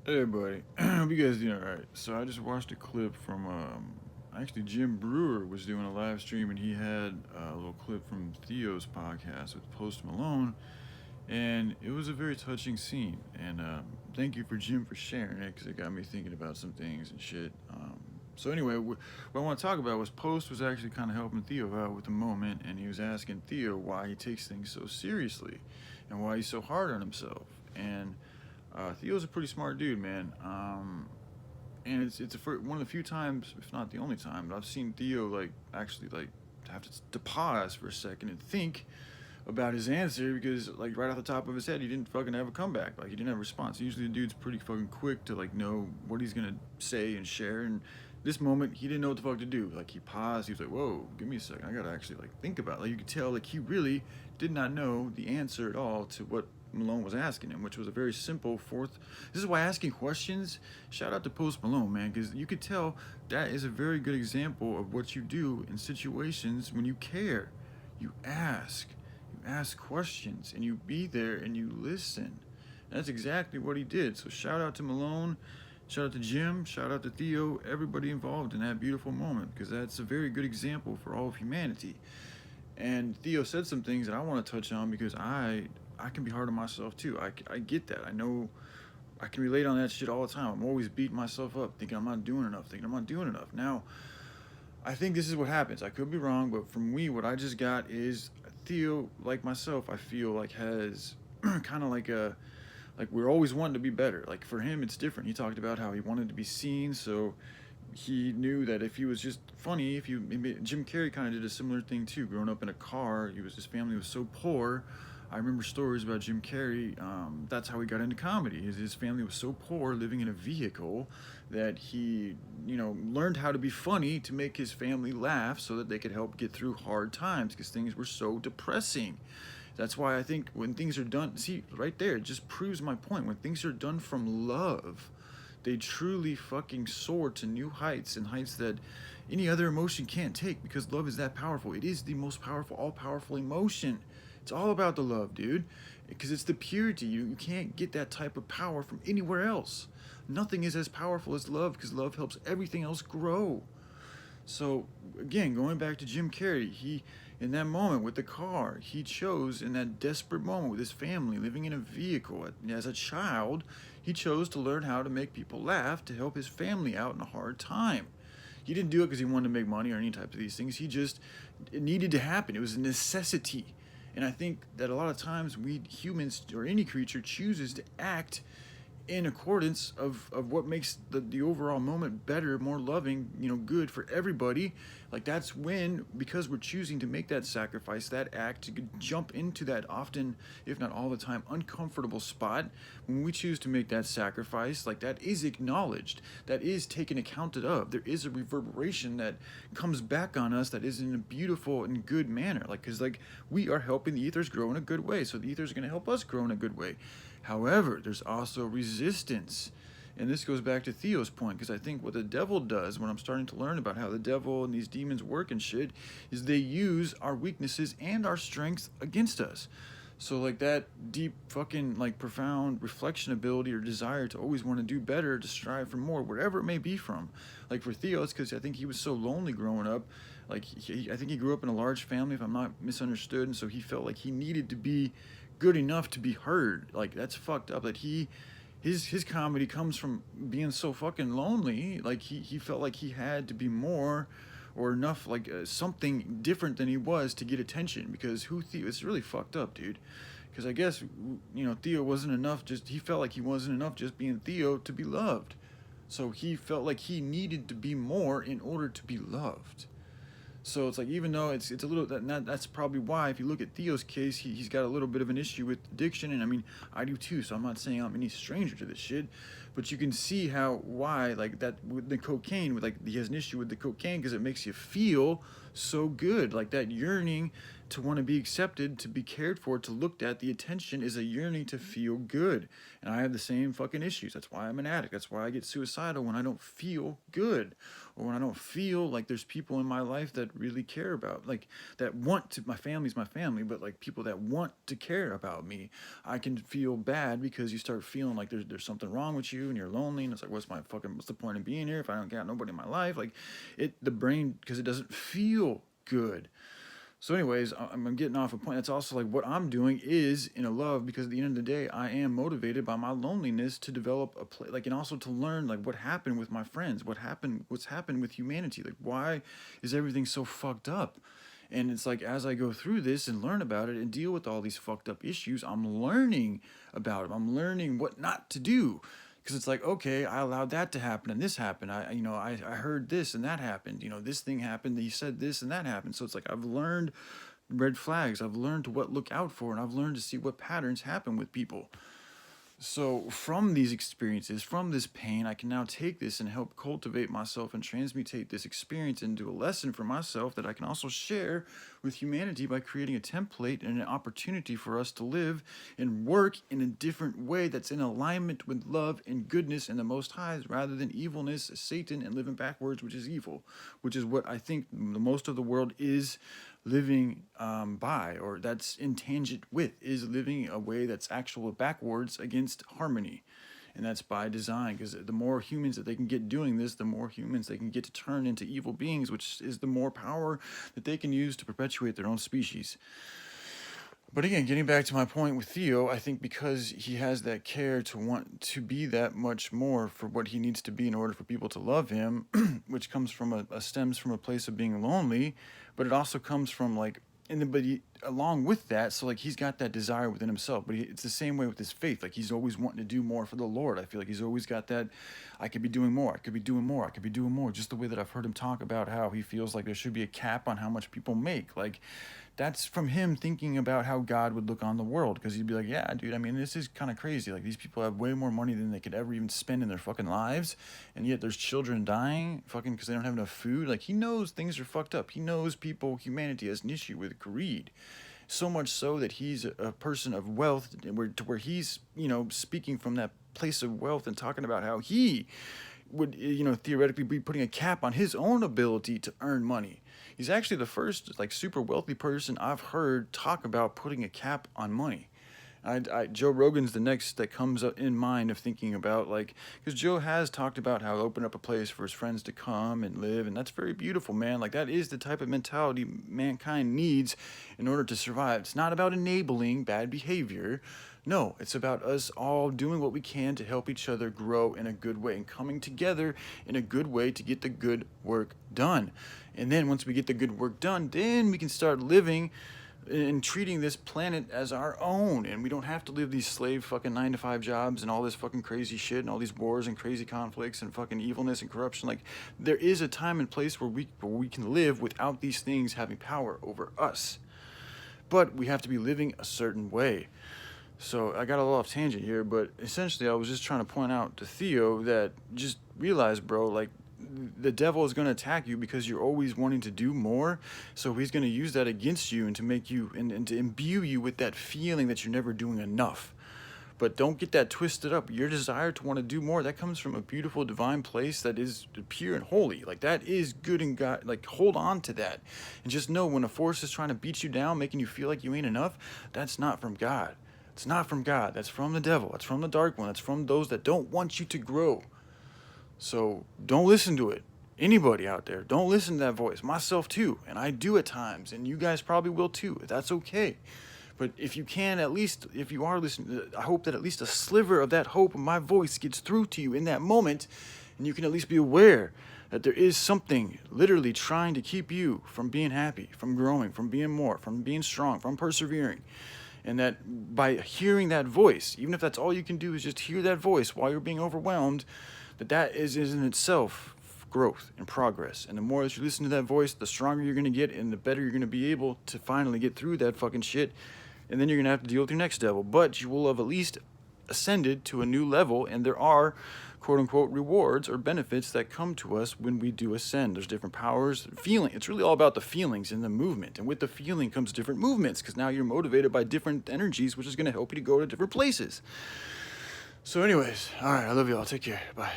Hey, buddy. Hope you guys doing alright. So I just watched a clip from actually Jim Brewer was doing a live stream and he had a little clip from Theo's podcast with Post Malone, and it was a very touching scene. And thank you for Jim for sharing it because it got me thinking about some things and shit. So anyway, what I want to talk about was Post was actually kind of helping Theo out with the moment, and he was asking Theo why he takes things so seriously, and why he's so hard on himself. And Theo's a pretty smart dude, man. And it's one of the few times, if not the only time, that I've seen Theo like actually like have to pause for a second and think about his answer because like right off the top of his head he didn't fucking have a comeback. Like he didn't have a response. Usually the dude's pretty fucking quick to like know what he's gonna say and share. And this moment he didn't know what the fuck to do. Like he paused. He was like, "Whoa, give me a second. I gotta actually like think about it." Like you could tell like he really did not know the answer at all to what Malone was asking him, which was a very simple fourth. This is why asking questions. Shout out to Post Malone, man, because you could tell that is a very good example of what you do in situations when you care. You ask. You ask questions and you be there and you listen. And that's exactly what he did. So shout out to Malone, shout out to Jim, shout out to Theo, everybody involved in that beautiful moment because that's a very good example for all of humanity. And Theo said some things that I want to touch on because I can be hard on myself too. I get that. I know I can relate on that shit all the time. I'm always beating myself up, thinking I'm not doing enough, thinking I'm not doing enough. Now, I think this is what happens. I could be wrong, but from me, what I just got is Theo, like myself, I feel like has kind of like we're always wanting to be better. Like for him, it's different. He talked about how he wanted to be seen, so he knew that if he was just funny, if you Jim Carrey kind of did a similar thing too. Growing up in a car, his family was so poor. I remember stories about Jim Carrey. That's how he got into comedy. His family was so poor, living in a vehicle, that he, learned how to be funny to make his family laugh, so that they could help get through hard times because things were so depressing. That's why I think when things are done, see right there, it just proves my point. When things are done from love, they truly fucking soar to new heights and heights that any other emotion can't take because love is that powerful. It is the most powerful, all powerful emotion. It's all about the love, dude. Because it's the purity. You can't get that type of power from anywhere else. Nothing is as powerful as love because love helps everything else grow. So again, going back to Jim Carrey, he in that moment with the car, he chose in that desperate moment with his family living in a vehicle as a child, he chose to learn how to make people laugh to help his family out in a hard time. He didn't do it because he wanted to make money or any type of these things. It needed to happen. It was a necessity. And I think that a lot of times we humans or any creature chooses to act in accordance of what makes the overall moment better, more loving, good for everybody. Like that's when, because we're choosing to make that sacrifice, that act to jump into that often, if not all the time, uncomfortable spot, when we choose to make that sacrifice, like that is acknowledged, that is taken accounted of. There is a reverberation that comes back on us that is in a beautiful and good manner. Like, because like we are helping the ethers grow in a good way, so the ethers are going to help us grow in a good way. However, there's also resistance. And this goes back to Theo's point, because I think what the devil does, when I'm starting to learn about how the devil and these demons work and shit, is they use our weaknesses and our strengths against us. So like that deep fucking like profound reflection ability or desire to always want to do better, to strive for more, wherever it may be from. Like for Theo, it's because I think he was so lonely growing up. Like I think he grew up in a large family, if I'm not misunderstood, and so he felt like he needed to be good enough to be heard. Like that's fucked up. That his comedy comes from being so fucking lonely. Like he felt like he had to be more or enough, like something different than he was to get attention. Because who Theo? It's really fucked up, dude. Because I guess Theo wasn't enough. Just he felt like he wasn't enough just being Theo to be loved. So he felt like he needed to be more in order to be loved. So it's like even though it's a little that's probably why if you look at Theo's case, he's got a little bit of an issue with addiction, and I mean I do too. So I'm not saying I'm any stranger to this shit, but you can see how why like that with the cocaine, with like he has an issue with the cocaine because it makes you feel so good, like that yearning to want to be accepted, to be cared for, to looked at. The attention is a yearning to feel good. And I have the same fucking issues. That's why I'm an addict. That's why I get suicidal when I don't feel good, or when I don't feel like there's people in my life that really care about, like, that want to, my family's my family, but like people that want to care about me. I can feel bad because you start feeling like there's something wrong with you and you're lonely, and it's like, what's the point of being here if I don't got nobody in my life? Like, the brain, because it doesn't feel good. So anyways, I'm getting off a point. That's also like what I'm doing is in a love, because at the end of the day, I am motivated by my loneliness to develop a play, like, and also to learn like what happened with my friends, what's happened with humanity, like why is everything so fucked up? And it's like, as I go through this and learn about it and deal with all these fucked up issues, I'm learning about it. I'm learning what not to do. Because it's like, okay, I allowed that to happen and this happened. I heard this and that happened. This thing happened. He said this and that happened. So it's like I've learned red flags. I've learned what look out for, and I've learned to see what patterns happen with people. So from these experiences, from this pain, I can now take this and help cultivate myself and transmutate this experience into a lesson for myself that I can also share with humanity by creating a template and an opportunity for us to live and work in a different way that's in alignment with love and goodness and the Most High's, rather than evilness, Satan, and living backwards, which is evil, which is what I think the most of the world is living by, or that's in tangent with, is living a way that's actual backwards against harmony. And that's by design, because the more humans that they can get doing this, the more humans they can get to turn into evil beings, which is the more power that they can use to perpetuate their own species. But again, getting back to my point with Theo, I think because he has that care to want to be that much more for what he needs to be in order for people to love him, which comes from stems from a place of being lonely, but it also comes from like, along with that, so like he's got that desire within himself, but it's the same way with his faith. Like he's always wanting to do more for the Lord. I feel like he's always got that, I could be doing more, I could be doing more, I could be doing more. Just the way that I've heard him talk about how he feels like there should be a cap on how much people make. Like, that's from him thinking about how God would look on the world, because he'd be like, yeah, dude, I mean, this is kind of crazy. Like, these people have way more money than they could ever even spend in their fucking lives, and yet there's children dying fucking because they don't have enough food. Like, he knows things are fucked up. He knows humanity has an issue with greed. So much so that he's a person of wealth, where he's, speaking from that place of wealth and talking about how he would, theoretically be putting a cap on his own ability to earn money. He's actually the first, like, super wealthy person I've heard talk about putting a cap on money. Joe Rogan's the next that comes up in mind of thinking about, like, because Joe has talked about how he'll open up a place for his friends to come and live, and that's very beautiful, man. Like, that is the type of mentality mankind needs in order to survive. It's not about enabling bad behavior. No, it's about us all doing what we can to help each other grow in a good way and coming together in a good way to get the good work done. And then once we get the good work done, then we can start living and treating this planet as our own, and we don't have to live these slave fucking 9-to-5 jobs and all this fucking crazy shit and all these wars and crazy conflicts and fucking evilness and corruption. Like, there is a time and place where we can live without these things having power over us, but we have to be living a certain way. So I got a little off tangent here, but essentially I was just trying to point out to Theo that just realize, bro, like, the devil is going to attack you because you're always wanting to do more. So he's going to use that against you and to make you and to imbue you with that feeling that you're never doing enough. But don't get that twisted up. Your desire to want to do more, that comes from a beautiful divine place that is pure and holy. Like, that is good and God. Like, hold on to that. And just know when a force is trying to beat you down, making you feel like you ain't enough, that's not from God. It's not from God. That's from the devil. That's from the dark one. That's from those that don't want you to grow. So don't listen to it. Anybody out there, don't listen to that voice. Myself too. And I do at times. And you guys probably will too. That's okay. But if you can, at least, if you are listening, I hope that at least a sliver of that hope of my voice gets through to you in that moment. And you can at least be aware that there is something literally trying to keep you from being happy, from growing, from being more, from being strong, from persevering. And that by hearing that voice, even if that's all you can do is just hear that voice while you're being overwhelmed, that is in itself growth and progress. And the more that you listen to that voice, the stronger you're going to get and the better you're going to be able to finally get through that fucking shit. And then you're going to have to deal with your next devil. But you will have at least ascended to a new level, and there are quote-unquote rewards or benefits that come to us when we do ascend. There's different powers, feeling. It's really all about the feelings and the movement, and with the feeling comes different movements, because now you're motivated by different energies, which is going to help you to go to different places. So anyways, all right, I love you all. Take care. Bye.